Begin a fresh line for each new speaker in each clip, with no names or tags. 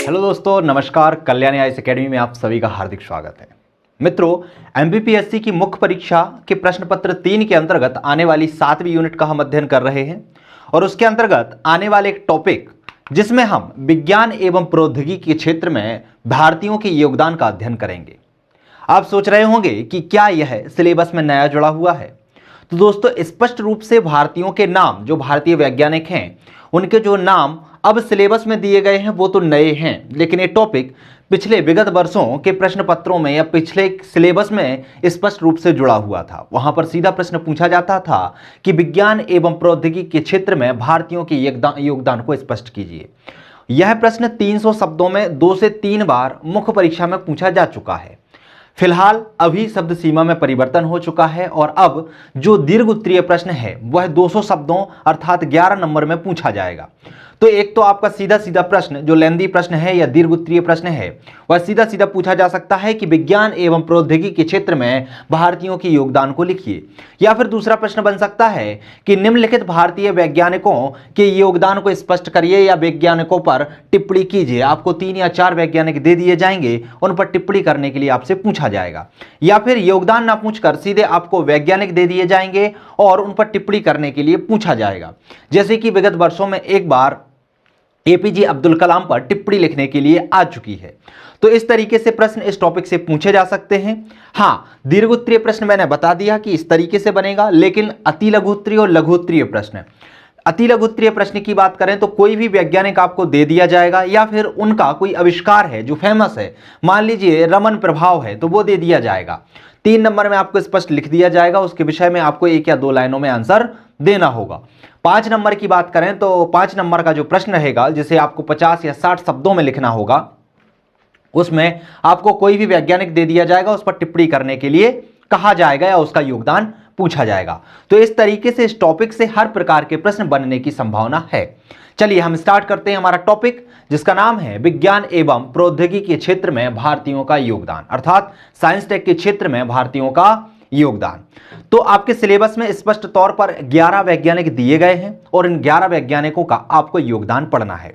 Hello दोस्तों, नमस्कार। Kalyani IAS academy में आप सभी का हार्दिक स्वागत है। मित्रों, एमपीपीएससी की मुख्य परीक्षा के प्रश्न पत्र 3 के अंतर्गत आने वाली 7वीं यूनिट का हम अध्ययन कर रहे हैं और उसके अंतर्गत आने वाले एक टॉपिक जिसमें हम विज्ञान एवं प्रौद्योगिकी के क्षेत्र में भारतीयों के योगदान का अध्ययन करेंगे। आप सोच रहे होंगे कि क्या यह सिलेबस में नया जुड़ा हुआ है? तो दोस्तों, स्पष्ट रूप से भारतीयों के नाम, जो भारतीय वैज्ञानिक हैं उनके जो नाम अब सिलेबस में दिए गए हैं वो तो नए हैं, लेकिन ये टॉपिक पिछले विगत वर्षों के प्रश्न पत्रों में या पिछले सिलेबस में स्पष्ट रूप से जुड़ा हुआ था। वहां पर सीधा प्रश्न पूछा जाता था कि विज्ञान एवं प्रौद्योगिकी के क्षेत्र में भारतीयों के योगदान को स्पष्ट कीजिए। यह प्रश्न 300 शब्दों में 2 से 3 बार मुख्य परीक्षा में पूछा जा चुका है। फिलहाल अभी शब्द सीमा में परिवर्तन हो चुका है और अब जो दीर्घ उत्तरीय प्रश्न है वह 200 शब्दों अर्थात 11 नंबर में पूछा जाएगा। तो एक तो आपका सीधा सीधा प्रश्न जो लेंदी प्रश्न है या दीर्घ उत्तरीय प्रश्न है वह सीधा सीधा पूछा जा सकता है कि विज्ञान एवं प्रौद्योगिकी के क्षेत्र में भारतीयों के योगदान को लिखिए। या फिर दूसरा प्रश्न बन सकता है कि निम्नलिखित भारतीय वैज्ञानिकों के योगदान को स्पष्ट करिए या वैज्ञानिकों पर टिप्पणी कीजिए। आपको 3 या 4 वैज्ञानिक दे दिए जाएंगे, उन पर टिप्पणी करने के लिए आपसे पूछा जाएगा। या फिर योगदान ना पूछकर सीधे आपको वैज्ञानिक दे दिए जाएंगे और उन पर टिप्पणी करने के लिए पूछा जाएगा। जैसे कि विगत वर्षों में एक बार एपीजे अब्दुल कलाम पर टिप्पणी लिखने के लिए आ चुकी है। तो इस तरीके से प्रश्न इस टॉपिक से पूछे जा सकते हैं। हाँ, दीर्घ उत्तरीय प्रश्न मैंने बता दिया कि इस तरीके से बनेगा, लेकिन अति लघु उत्तरीय और लघु उत्तरीय प्रश्न, अति लघु उत्तरीय प्रश्न की बात करें तो कोई भी वैज्ञानिक आपको दे दिया जाएगा या फिर उनका कोई आविष्कार है जो फेमस है, मान लीजिए रमन प्रभाव है तो वो दे दिया जाएगा। 3 नंबर में आपको स्पष्ट लिख दिया जाएगा, उसके विषय में आपको 1 या 2 लाइनों में आंसर देना होगा। 5 नंबर की बात करें तो 5 नंबर का जो प्रश्न रहेगा जिसे आपको 50 या 60 शब्दों में लिखना होगा, उसमें आपको कोई भी वैज्ञानिक दे दिया जाएगा, उस पर टिप्पणी करने के लिए कहा जाएगा या उसका योगदान पूछा जाएगा। तो इस तरीके से इस टॉपिक से हर प्रकार के प्रश्न बनने की संभावना है। चलिए हम स्टार्ट करते हैं हमारा टॉपिक, जिसका नाम है विज्ञान एवं प्रौद्योगिकी के क्षेत्र में भारतीयों का योगदान, अर्थात साइंस टेक के क्षेत्र में भारतीयों का योगदान। तो आपके सिलेबस में स्पष्ट तौर पर 11 वैज्ञानिक दिए गए हैं और इन 11 वैज्ञानिकों का आपको योगदान पढ़ना है।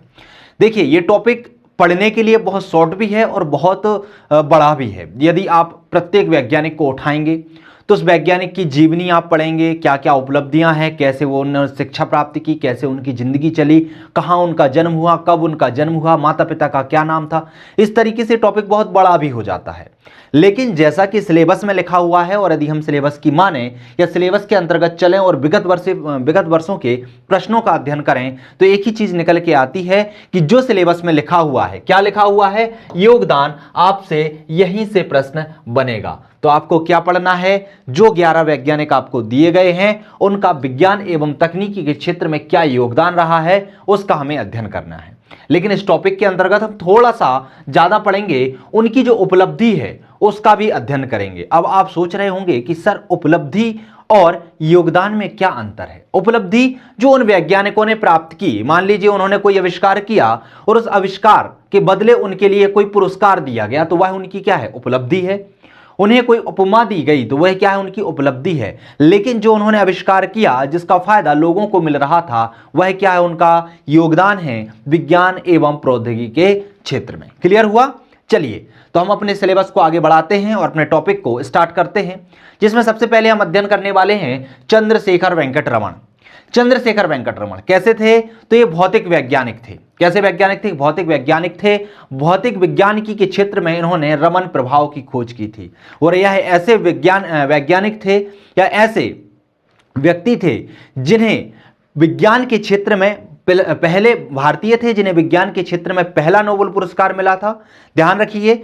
देखिए, ये टॉपिक पढ़ने के लिए बहुत शॉर्ट भी है और बहुत बड़ा भी है। यदि आप प्रत्येक वैज्ञानिक को उठाएंगे तो उस वैज्ञानिक की जीवनी आप पढ़ेंगे, क्या क्या उपलब्धियां हैं, कैसे वो उन्होंने शिक्षा प्राप्त की, कैसे उनकी जिंदगी चली, कहाँ उनका जन्म हुआ, कब उनका जन्म हुआ, माता पिता का क्या नाम था। इस तरीके से टॉपिक बहुत बड़ा भी हो जाता है। लेकिन जैसा कि सिलेबस में लिखा हुआ है और यदि हम सिलेबस की माने या सिलेबस के अंतर्गत चलें और विगत वर्षों के प्रश्नों का अध्ययन करें तो एक ही चीज निकल के आती है कि जो सिलेबस में लिखा हुआ है, क्या लिखा हुआ है, योगदान, आपसे यहीं से प्रश्न बनेगा। तो आपको क्या पढ़ना है, जो 11 वैज्ञानिक आपको दिए गए हैं उनका विज्ञान एवं तकनीकी के क्षेत्र में क्या योगदान रहा है उसका हमें अध्ययन करना है। लेकिन इस टॉपिक के अंतर्गत हम थोड़ा सा ज्यादा पढ़ेंगे, उनकी जो उपलब्धि है उसका भी अध्ययन करेंगे। अब आप सोच रहे होंगे कि सर उपलब्धि और योगदान में क्या अंतर है? उपलब्धि जो उन वैज्ञानिकों ने प्राप्त की, मान लीजिए उन्होंने कोई आविष्कार किया और उस आविष्कार के बदले उनके लिए कोई पुरस्कार दिया गया तो वह उनकी क्या है, उपलब्धि है। उन्हें कोई उपमा दी गई तो वह क्या है, उनकी उपलब्धि है। लेकिन जो उन्होंने आविष्कार किया जिसका फायदा लोगों को मिल रहा था वह क्या है, उनका योगदान है विज्ञान एवं प्रौद्योगिकी के क्षेत्र में। क्लियर हुआ? चलिए तो हम अपने सिलेबस को आगे बढ़ाते हैं और अपने टॉपिक को स्टार्ट करते हैं, जिसमें सबसे पहले हम अध्ययन करने वाले हैं चंद्रशेखर वेंकट रमन। चंद्रशेखर वेंकट रमन कैसे थे? तो ये भौतिक वैज्ञानिक थे। कैसे वैज्ञानिक थे? भौतिक वैज्ञानिक थे। भौतिक विज्ञानिकी के क्षेत्र में इन्होंने रमन प्रभाव की खोज की थी और यह ऐसे वैज्ञानिक थे या ऐसे व्यक्ति थे जिन्हें विज्ञान के क्षेत्र में पहले भारतीय थे जिन्हें विज्ञान के क्षेत्र में पहला नोबेल पुरस्कार मिला था। ध्यान रखिए,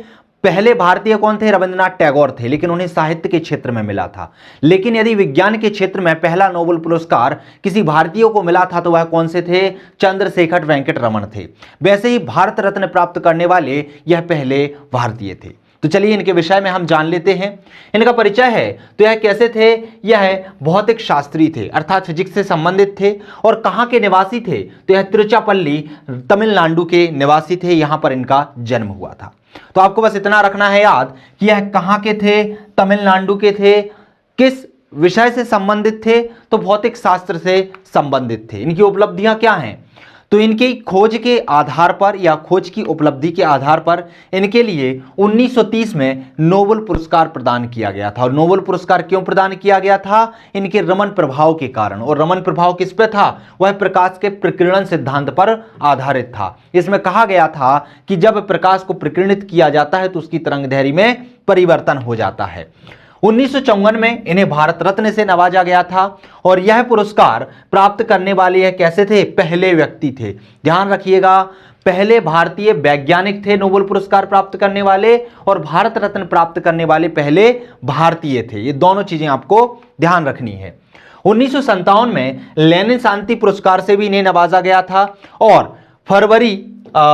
पहले भारतीय कौन थे? रविंद्रनाथ टैगोर थे, लेकिन उन्हें साहित्य के क्षेत्र में मिला था। लेकिन यदि विज्ञान के क्षेत्र में पहला नोबेल पुरस्कार किसी भारतीय को मिला था तो वह कौन से थे? चंद्रशेखर वेंकट रमन थे। वैसे ही भारत रत्न प्राप्त करने वाले यह पहले भारतीय थे। तो चलिए इनके विषय में हम जान लेते हैं। इनका परिचय है तो यह कैसे थे? यह भौतिक शास्त्री थे, अर्थात फिजिक्स से संबंधित थे। और कहाँ के निवासी थे? तो यह तिरुचिरापल्ली तमिलनाडु के निवासी थे, यहां पर इनका जन्म हुआ था। तो आपको बस इतना रखना है याद कि यह कहाँ के थे? तमिलनाडु के थे। किस विषय से संबंधित थे? तो भौतिक शास्त्र से संबंधित थे। इनकी उपलब्धियां क्या हैं? तो इनकी खोज के आधार पर या खोज की उपलब्धि के आधार पर इनके लिए 1930 में नोबेल पुरस्कार प्रदान किया गया था। और नोबेल पुरस्कार क्यों प्रदान किया गया था? इनके रमन प्रभाव के कारण। और रमन प्रभाव किस पे था? वह प्रकाश के प्रकीर्णन सिद्धांत पर आधारित था। इसमें कहा गया था कि जब प्रकाश को प्रकीर्णित किया जाता है तो उसकी तरंगदैर्घ्य में परिवर्तन हो जाता है। 1954 में इन्हें भारत रत्न से नवाजा गया था। और यह पुरस्कार प्राप्त करने वाले यह कैसे थे? पहले व्यक्ति थे। ध्यान रखिएगा, पहले भारतीय वैज्ञानिक थे नोबेल पुरस्कार प्राप्त करने वाले, और भारत रत्न प्राप्त करने वाले पहले भारतीय थे। ये दोनों चीजें आपको ध्यान रखनी है। 1957 में लेनिन शांति पुरस्कार से भी इन्हें नवाजा गया था। और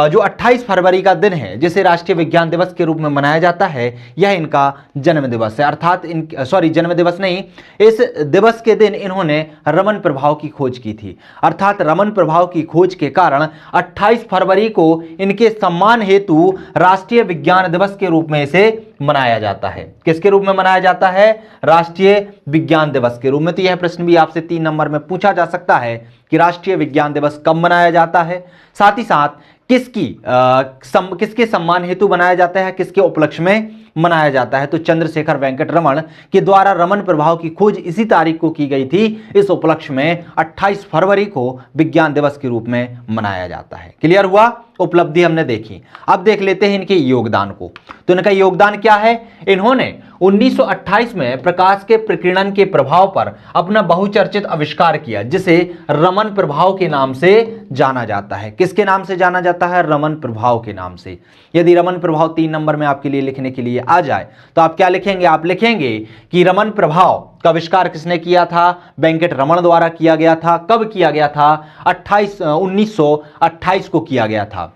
जो 28 फरवरी का दिन है, जिसे राष्ट्रीय विज्ञान दिवस के रूप में मनाया जाता है, यह इनका जन्म दिवस है। अर्थात जन्म दिवस नहीं, इस दिवस के दिन इन्होंने रमन प्रभाव की खोज की थी। अर्थात रमन प्रभाव की खोज के कारण 28 फरवरी को इनके सम्मान हेतु राष्ट्रीय विज्ञान दिवस के रूप में इसे मनाया जाता है। किसके रूप में मनाया जाता है? राष्ट्रीय विज्ञान दिवस के रूप में। तो यह प्रश्न भी आपसे 3 नंबर में पूछा जा सकता है कि राष्ट्रीय विज्ञान दिवस कब मनाया जाता है, साथ ही साथ किसके सम्मान हेतु बनाया जाता है, किसके उपलक्ष्य में मनाया जाता है। तो चंद्रशेखर वेंकट रमन के द्वारा रमन प्रभाव की खोज इसी तारीख को की गई थी। इस उपलक्ष्य में 28 फरवरी को विज्ञान दिवस के रूप में मनाया जाता है। क्लियर हुआ? उपलब्धि हमने देखी। अब देख लेते हैं इनके योगदान को। तो इनका योगदान क्या है? इन्होंने 1928 में प्रकाश के प्रकीर्णन के प्रभाव पर अपना बहुचर्चित आविष्कार किया, जिसे रमन प्रभाव के नाम से जाना जाता है। किसके नाम से जाना जाता है? रमन प्रभाव के नाम से। यदि रमन प्रभाव 3 नंबर में आपके लिए लिखने के लिए आ जाए तो आप क्या लिखेंगे? आप लिखेंगे कि रमन प्रभाव का आविष्कार किसने किया था? वेंकट रमन द्वारा किया गया था। कब किया गया था? 1928 को किया गया था।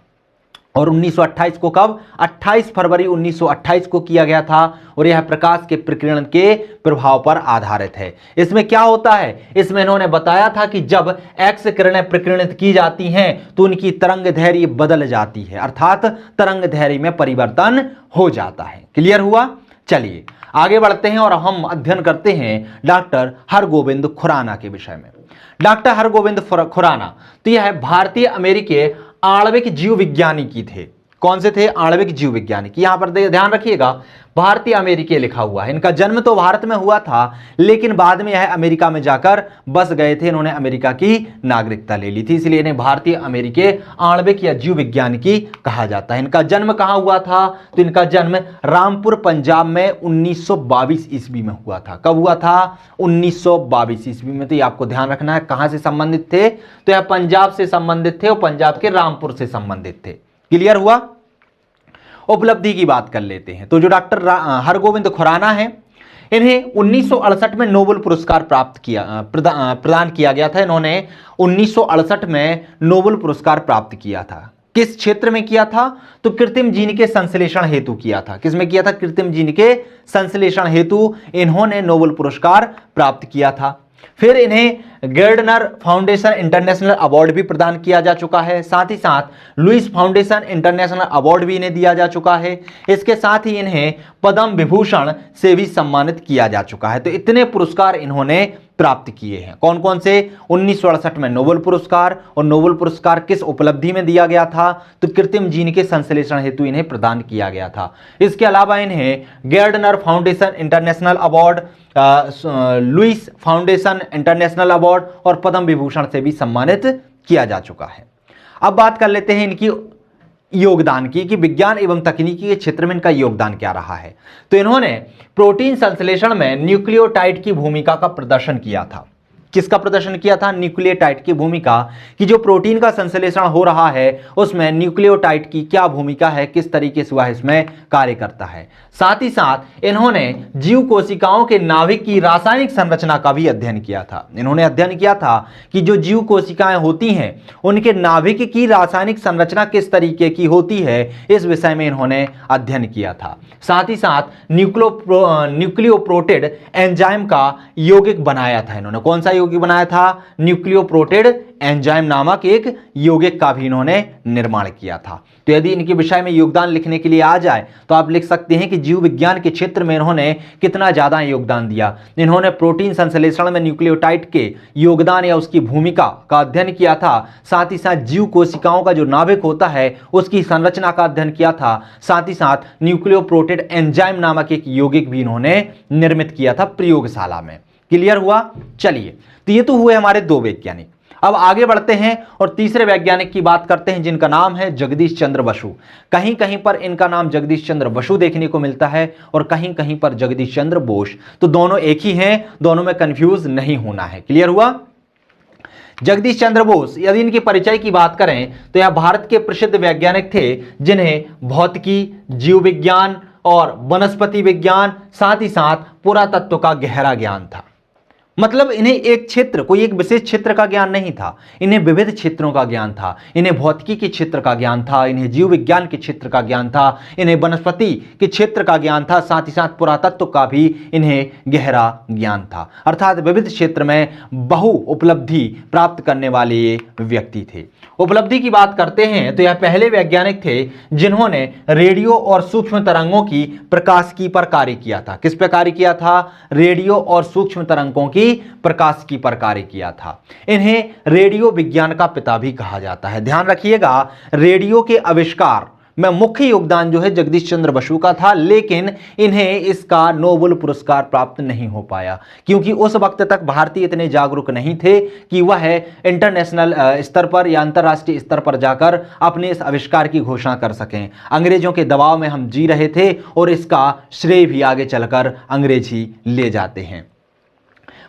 और 1928 को कब? 28 फरवरी 1928 को किया गया था। और यह प्रकाश के प्रकीर्णन के प्रभाव पर आधारित है। इसमें क्या होता है? इसमें इन्होंने बताया था कि जब एक्स किरणें प्रकीर्णित की जाती हैं तो उनकी तरंगदैर्घ्य बदल जाती है, अर्थात तरंगदैर्घ्य में परिवर्तन हो जाता है। क्लियर हुआ? चलिए आगे बढ़ते हैं और हम अध्ययन करते हैं डॉक्टर हरगोविंद खुराना के विषय में। डॉक्टर हरगोविंद खुराना, तो यह भारतीय अमेरिकी आणविक जीव विज्ञानिकी थे। कौन से थे? आणविक जीव विज्ञानिकी। यहां पर ध्यान रखिएगा, भारतीय अमेरिकी लिखा हुआ है। इनका जन्म तो भारत में हुआ था, लेकिन बाद में यह अमेरिका में जाकर बस गए थे। इन्होंने अमेरिका की नागरिकता ले ली थी, इसलिए इन्हें भारतीय अमेरिकी आणविक या जीव विज्ञानिकी कहा जाता है। इनका जन्म कहां हुआ था? तो इनका जन्म रामपुर पंजाब में 1922 ईस्वी में हुआ था। कब हुआ था? 1922 ईस्वी में। तो ये आपको ध्यान रखना है। कहां से संबंधित थे? तो यह पंजाब से संबंधित थे और पंजाब के रामपुर से संबंधित थे। क्लियर हुआ? उपलब्धि की बात कर लेते हैं। तो जो डॉक्टर हरगोविंद खुराना है, इन्हें 1968 में नोबेल पुरस्कार प्रदान किया गया था। इन्होंने 1968 में नोबेल पुरस्कार प्राप्त किया था। किस क्षेत्र में किया था? तो कृत्रिम जीन के संश्लेषण हेतु किया था। किसमें किया था? कृत्रिम जीन के संश्लेषण हेतु इन्होंने नोबेल पुरस्कार प्राप्त किया था। फिर इन्हें गर्डनर फाउंडेशन इंटरनेशनल अवार्ड भी प्रदान किया जा चुका है। साथ ही साथ लुइस फाउंडेशन इंटरनेशनल अवार्ड भी इन्हें दिया जा चुका है। इसके साथ ही इन्हें पद्म विभूषण से भी सम्मानित किया जा चुका है। तो इतने पुरस्कार इन्होंने प्राप्त किए हैं। कौन कौन से? 1968 में नोबेल पुरस्कार, और नोबेल पुरस्कार किस उपलब्धि में दिया गया था? तो कृत्रिम जीन के संश्लेषण हेतु इन्हें प्रदान किया गया था। इसके अलावा इन्हें Gairdner foundation international award, Louis foundation international award और पद्म विभूषण से भी सम्मानित किया जा चुका है। अब बात कर लेते हैं इनकी योगदान की, कि विज्ञान एवं तकनीकी के क्षेत्र में इनका योगदान क्या रहा है। तो इन्होंने प्रोटीन संश्लेषण में न्यूक्लियोटाइड की भूमिका का प्रदर्शन किया था। किसका प्रदर्शन किया था? न्यूक्लियोटाइड की भूमिका, कि जो प्रोटीन का संश्लेषण हो रहा है उसमें न्यूक्लियोटाइड की क्या भूमिका है, किस तरीके से वह इसमें कार्य करता है। साथ ही साथ इन्होंने जीव कोशिकाओं के नाभिक की रासायनिक संरचना का भी अध्ययन किया था। इन्होंने अध्ययन किया था कि जो जीव कोशिकाएं होती हैं उनके नाभिक की रासायनिक संरचना किस तरीके की होती है, इस विषय में इन्होंने अध्ययन किया था। साथ ही साथ न्यूक्लियोप्रोटेड एंजाइम का यौगिक बनाया था इन्होंने। कौन सा यौगिक बनाया था? न्यूक्लियोप्रोटेड एंजाइम नामक एक यौगिक का भी इन्होंने निर्माण किया था। तो यदि इनके विषय में योगदान लिखने के लिए आ जाए तो आप लिख सकते हैं कि जीव विज्ञान के क्षेत्र में इन्होंने कितना ज्यादा योगदान दिया। इन्होंने प्रोटीन संश्लेषण में न्यूक्लियोटाइड के योगदान या उसकी भूमिका का अध्ययन किया था। साथ ही साथ जीव कोशिकाओं का जो नाभिक होता है उसकी संरचना का अध्ययन किया था। साथ ही साथ न्यूक्लियोप्रोटेड एंजाइम नामक एक यौगिक भी इन्होंने निर्मित किया था प्रयोगशाला में। क्लियर हुआ? चलिए, तो ये तो हुए हमारे दो वैज्ञानिक। अब आगे बढ़ते हैं और तीसरे वैज्ञानिक की बात करते हैं जिनका नाम है जगदीश चंद्र बसु। कहीं कहीं पर इनका नाम जगदीश चंद्र बसु देखने को मिलता है और कहीं कहीं पर जगदीश चंद्र बोस। तो दोनों एक ही हैं, दोनों में कंफ्यूज नहीं होना है। क्लियर हुआ? जगदीश चंद्र बोस, यदि इनके परिचय की बात करें तो यह भारत के प्रसिद्ध वैज्ञानिक थे जिन्हें भौतिकी, जीव विज्ञान और वनस्पति विज्ञान, साथ ही साथ पुरातत्व का गहरा ज्ञान था। मतलब इन्हें एक क्षेत्र, कोई एक विशेष क्षेत्र का ज्ञान नहीं था, इन्हें विविध क्षेत्रों का ज्ञान था। इन्हें भौतिकी के क्षेत्र का ज्ञान था, इन्हें जीव विज्ञान के क्षेत्र का ज्ञान था, इन्हें वनस्पति के क्षेत्र का ज्ञान था, साथ ही साथ पुरातत्व का भी इन्हें गहरा ज्ञान था। अर्थात विविध क्षेत्र में बहु उपलब्धि प्राप्त करने वाले ये व्यक्ति थे। उपलब्धि की बात करते हैं तो यह पहले वैज्ञानिक थे जिन्होंने रेडियो और सूक्ष्म तरंगों की प्रकाशिकी पर कार्य किया था। किस पर कार्य किया था? रेडियो और सूक्ष्म तरंगों की प्रकाशिकी पर कार्य किया था। इन्हें रेडियो विज्ञान का पिता भी कहा जाता है। ध्यान रखिएगा, रेडियो के आविष्कार में मुख्य योगदान जो है जगदीश चंद्र बसु का था, लेकिन इन्हें इसका नोबेल पुरस्कार प्राप्त नहीं हो पाया क्योंकि उस वक्त तक भारतीय इतने जागरूक नहीं थे कि वह इंटरनेशनल स्तर पर या अंतर्राष्ट्रीय स्तर पर जाकर अपने इस आविष्कार की घोषणा कर सकें। अंग्रेजों के दबाव में हम जी रहे थे और इसका श्रेय भी आगे चलकर अंग्रेज ही ले जाते हैं।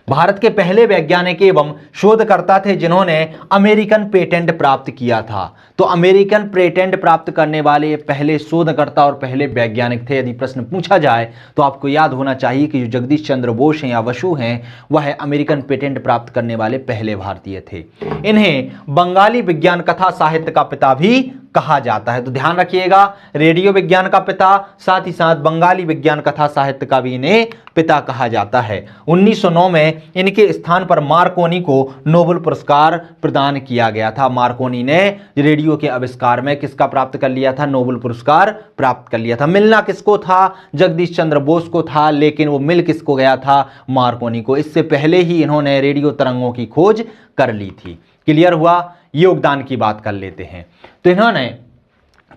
भारत के पहले वैज्ञानिक एवं शोधकर्ता थे जिन्होंने अमेरिकन पेटेंट प्राप्त किया था। तो अमेरिकन पेटेंट प्राप्त करने वाले पहले शोधकर्ता और पहले वैज्ञानिक थे। यदि प्रश्न पूछा जाए तो आपको याद होना चाहिए कि जो जगदीश चंद्र बोस हैं या बसु हैं वह अमेरिकन पेटेंट प्राप्त करने वाले पहले भारतीय थे। इन्हें बंगाली विज्ञान कथा साहित्य का पिता भी कहा जाता है। तो ध्यान रखिएगा, रेडियो विज्ञान का पिता, साथ ही साथ बंगाली विज्ञान कथा साहित्य का भी इन्हें पिता कहा जाता है। 1909 में इनके स्थान पर मार्कोनी को नोबेल पुरस्कार प्रदान किया गया था। मार्कोनी ने रेडियो के आविष्कार में किसका प्राप्त कर लिया था? नोबेल पुरस्कार प्राप्त कर लिया था। मिलना किसको था? जगदीश चंद्र बोस को था, लेकिन वो मिल किसको गया था? मार्कोनी को। इससे पहले ही इन्होंने रेडियो तरंगों की खोज कर ली थी। क्लियर हुआ? योगदान की बात कर लेते हैं। तो इन्होंने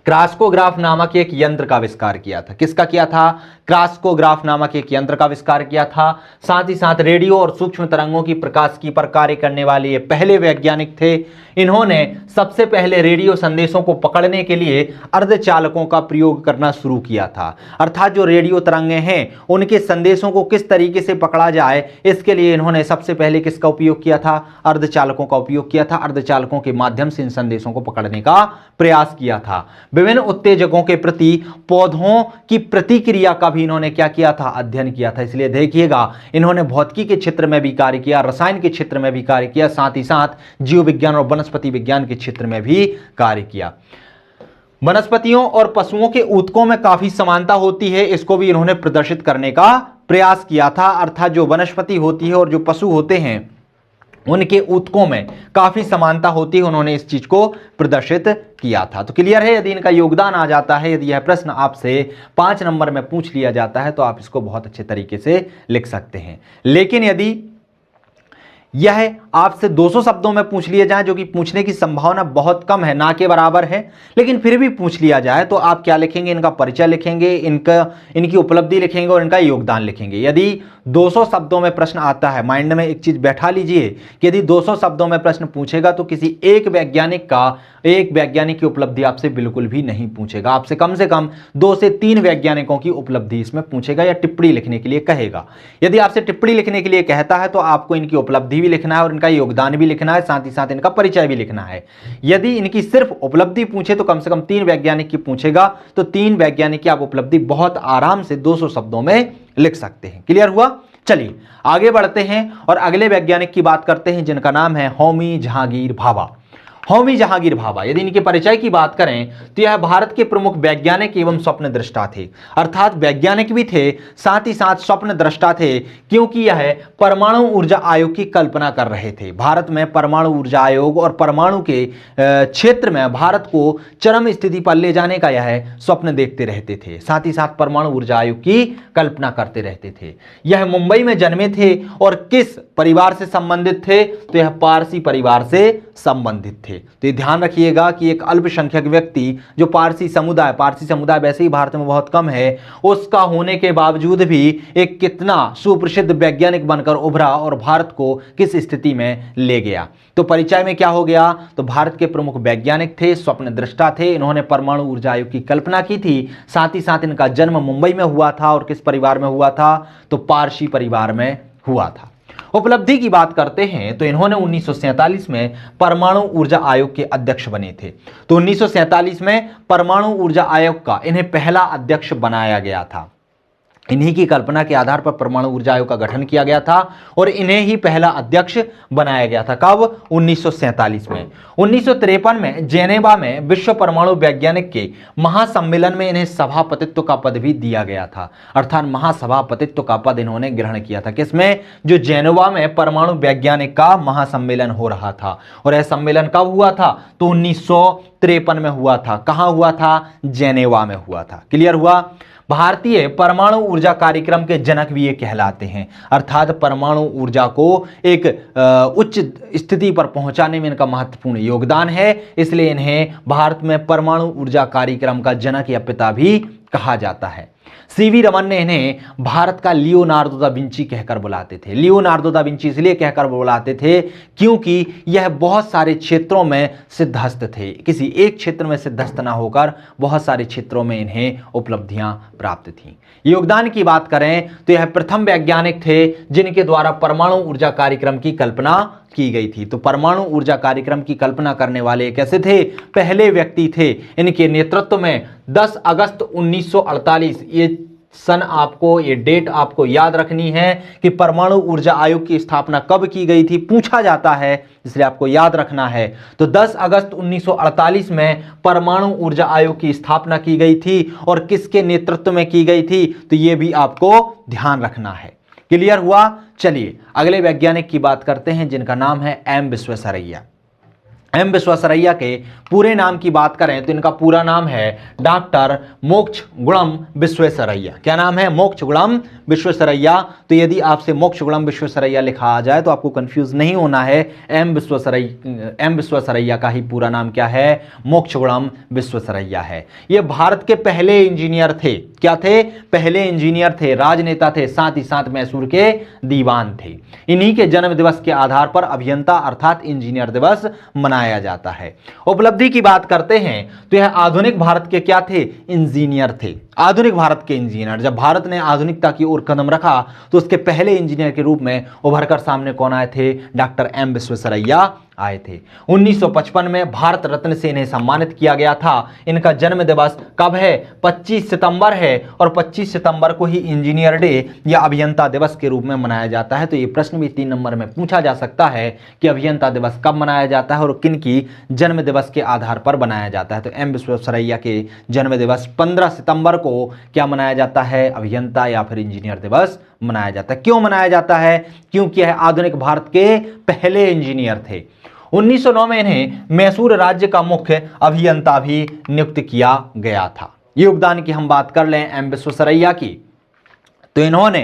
क्रास्कोग्राफ नामक एक यंत्र का आविष्कार किया था। किसका किया था? क्रास्कोग्राफ नामक एक यंत्र का आविष्कार किया था। साथ ही साथ रेडियो और सूक्ष्म तरंगों की प्रकाशिकी पर कार्य करने वाले ये पहले वैज्ञानिक थे। इन्होंने सबसे पहले रेडियो संदेशों को पकड़ने के लिए अर्धचालकों का प्रयोग करना शुरू किया था। अर्थात जो रेडियो तरंगें हैं उनके संदेशों को किस तरीके से पकड़ा जाए, इसके लिए इन्होंने सबसे पहले किसका उपयोग किया था? अर्धचालकों का उपयोग किया था। अर्धचालकों के माध्यम से इन संदेशों को पकड़ने का प्रयास किया था। विभिन्न उत्तेजकों के प्रति पौधों की प्रतिक्रिया का भी इन्होंने क्या किया था? अध्ययन किया था। इसलिए देखिएगा, इन्होंने भौतिकी के क्षेत्र में भी कार्य किया, रसायन के क्षेत्र में भी कार्य किया, साथ ही साथ जीव विज्ञान और वनस्पति विज्ञान के क्षेत्र में भी कार्य किया। वनस्पतियों और पशुओं के ऊतकों में काफी समानता होती है, इसको भी इन्होंने प्रदर्शित करने का प्रयास किया था। अर्थात जो वनस्पति होती है और जो पशु होते हैं उनके ऊतकों में काफी समानता होती है, उन्होंने इस चीज को प्रदर्शित किया था। तो क्लियर है? यदि इनका योगदान आ जाता है, यदि यह प्रश्न आपसे 5 नंबर में पूछ लिया जाता है तो आप इसको बहुत अच्छे तरीके से लिख सकते हैं। लेकिन यदि यह आपसे 200 शब्दों में पूछ लिया जाए, जो कि पूछने की संभावना बहुत कम है, ना के बराबर है, लेकिन फिर भी पूछ लिया जाए तो आप क्या लिखेंगे? इनका परिचय लिखेंगे, इनकी उपलब्धि लिखेंगे और इनका योगदान लिखेंगे। यदि 200 शब्दों में प्रश्न आता है, माइंड में एक चीज बैठा लीजिए कि यदि 200 शब्दों में प्रश्न पूछेगा तो किसी एक वैज्ञानिक की उपलब्धि आपसे बिल्कुल भी नहीं पूछेगा। आपसे कम से कम 2 से 3 वैज्ञानिकों की उपलब्धि इसमें पूछेगा या टिप्पणी लिखने के लिए कहेगा। यदि आपसे टिप्पणी लिखने के लिए कहता है तो आपको इनकी उपलब्धि भी लिखना है और इनका योगदान भी लिखना है, साथ ही साथ इनका परिचय भी लिखना है। यदि इनकी सिर्फ उपलब्धि पूछे तो कम से कम 3 वैज्ञानिक की पूछेगा, तो 3 वैज्ञानिक की आप उपलब्धि बहुत आराम से 200 शब्दों में लिख सकते हैं। क्लियर हुआ? चलिए आगे बढ़ते हैं और अगले वैज्ञानिक की बात करते हैं जिनका नाम है होमी जहांगीर भाभा। होमी जहांगीर भाभा, यदि इनके परिचय की बात करें तो यह भारत के प्रमुख वैज्ञानिक एवं स्वप्न दृष्टा थे। अर्थात वैज्ञानिक भी थे, साथ ही साथ स्वप्न दृष्टा थे, क्योंकि यह परमाणु ऊर्जा आयोग की कल्पना कर रहे थे। भारत में परमाणु ऊर्जा आयोग और परमाणु के क्षेत्र में भारत को चरम स्थिति पर ले जाने का यह स्वप्न देखते रहते थे। साथ ही साथ परमाणु ऊर्जा आयोग की कल्पना करते रहते थे। यह मुंबई में जन्मे थे और किस परिवार से संबंधित थे, तो यह पारसी परिवार से संबंधित थे। तो ये ध्यान रखिएगा कि एक अल्पसंख्यक व्यक्ति जो पारसी समुदाय वैसे ही भारत में बहुत कम है, उसका होने के बावजूद भी एक कितना सुप्रसिद्ध वैज्ञानिक बनकर उभरा और भारत को किस स्थिति में ले गया। तो परिचय में क्या हो गया, तो भारत के प्रमुख वैज्ञानिक थे, स्वप्न दृष्टा थे, इन्होंने परमाणु ऊर्जा आयोग की कल्पना की थी। साथ ही साथ इनका जन्म मुंबई में हुआ था और किस परिवार में हुआ था, तो पारसी परिवार में हुआ था। उपलब्धि की बात करते हैं तो इन्होंने 1947 में परमाणु ऊर्जा आयोग के अध्यक्ष बने थे। तो 1947 में परमाणु ऊर्जा आयोग का इन्हें पहला अध्यक्ष बनाया गया था। इन्हीं की कल्पना के आधार पर परमाणु ऊर्जा आयोग का गठन किया गया था और इन्हें ही पहला अध्यक्ष बनाया गया था। कब? 1947 में। 1953 में जेनेवा में विश्व परमाणु वैज्ञानिक के महासम्मेलन में इन्हें सभापतित्व का पद भी दिया गया था। अर्थात महासभापतित्व का पद इन्होंने ग्रहण किया था। किसमें? जो जेनेवा में परमाणु वैज्ञानिक का महासम्मेलन हो रहा था। और यह सम्मेलन कब हुआ था? तो 1953 में हुआ था। कहां हुआ था? जेनेवा में हुआ था। क्लियर हुआ? भारतीय परमाणु ऊर्जा कार्यक्रम के जनक भी ये कहलाते हैं। अर्थात परमाणु ऊर्जा को एक उच्च स्थिति पर पहुंचाने में इनका महत्वपूर्ण योगदान है, इसलिए इन्हें भारत में परमाणु ऊर्जा कार्यक्रम का जनक या पिता भी कहा जाता है। सीवी रमन ने इन्हें भारत का लियोनार्दो दा विंची कहकर बुलाते थे। लियोनार्दो दा विंची इसलिए कहकर बुलाते थे क्योंकि यह बहुत सारे क्षेत्रों में सिद्धहस्त थे। किसी एक क्षेत्र में सिद्धहस्त ना होकर बहुत सारे क्षेत्रों में इन्हें उपलब्धियां प्राप्त थीं। योगदान की बात करें तो यह प्रथम वैज्ञानिक थे जिनके द्वारा परमाणु ऊर्जा कार्यक्रम की कल्पना की गई थी। तो परमाणु ऊर्जा कार्यक्रम की कल्पना करने वाले कैसे थे? पहले व्यक्ति थे। इनके नेतृत्व में 10 अगस्त 1948, ये सन आपको, ये डेट आपको याद रखनी है कि परमाणु ऊर्जा आयोग की स्थापना कब की गई थी, पूछा जाता है, इसलिए आपको याद रखना है। तो 10 अगस्त 1948 में परमाणु ऊर्जा आयोग की स्थापना की गई थी और किसके नेतृत्व में की गई थी, तो ये भी आपको ध्यान रखना है। क्लियर हुआ? चलिए अगले वैज्ञानिक की बात करते हैं जिनका नाम है एम विश्वेश्वरैया। एम विश्वेश्वरैया के पूरे नाम की बात करें तो इनका पूरा नाम है डॉक्टर मोक्षगुणम विश्वेश्वरैया। क्या नाम है? मोक्षगुणम विश्वेश्वरैया। तो यदि आपसे मोक्षगुणम विश्वेश्वरैया लिखा आ जाए तो आपको कंफ्यूज नहीं होना है। एम विश्वेश्वरैया का ही पूरा नाम क्या है? मोक्षगुणम विश्वेश्वरैया है। ये भारत के पहले इंजीनियर थे। क्या थे? पहले इंजीनियर थे, राजनेता थे, साथ ही साथ मैसूर के दीवान थे। इन्हीं के जन्म दिवस के आधार पर अभियंता अर्थात इंजीनियर दिवस मनाया जाता है। उपलब्धि की बात करते हैं तो यह आधुनिक भारत के क्या थे? इंजीनियर थे। आधुनिक भारत के इंजीनियर। जब भारत ने आधुनिकता की ओर कदम रखा तो उसके पहले इंजीनियर के रूप में उभरकर सामने कौन आए थे? डॉक्टर एम विश्वेश्वरैया आए थे। 1955 में भारत रत्न से इन्हें सम्मानित किया गया था। इनका जन्म दिवस कब है? 25 सितंबर है और 25 सितंबर को ही इंजीनियर डे या अभियंता दिवस के रूप में मनाया जाता है। तो ये प्रश्न भी 3 नंबर में पूछा जा सकता है कि अभियंता दिवस कब मनाया जाता है और किन की जन्म दिवस के आधार पर बनाया जाता है। तो एम विश्वेश्वरैया के जन्म दिवस 15 सितंबर को क्या मनाया जाता है? अभियंता या फिर इंजीनियर दिवस मनाया जाता है। क्यों मनाया जाता है? क्योंकि यह आधुनिक भारत के पहले इंजीनियर थे। 1909 में इन्हें मैसूर राज्य का मुख्य अभियंता भी नियुक्त किया गया था। योगदान की हम बात कर लें एम विश्वेश्वरैया की, तो इन्होंने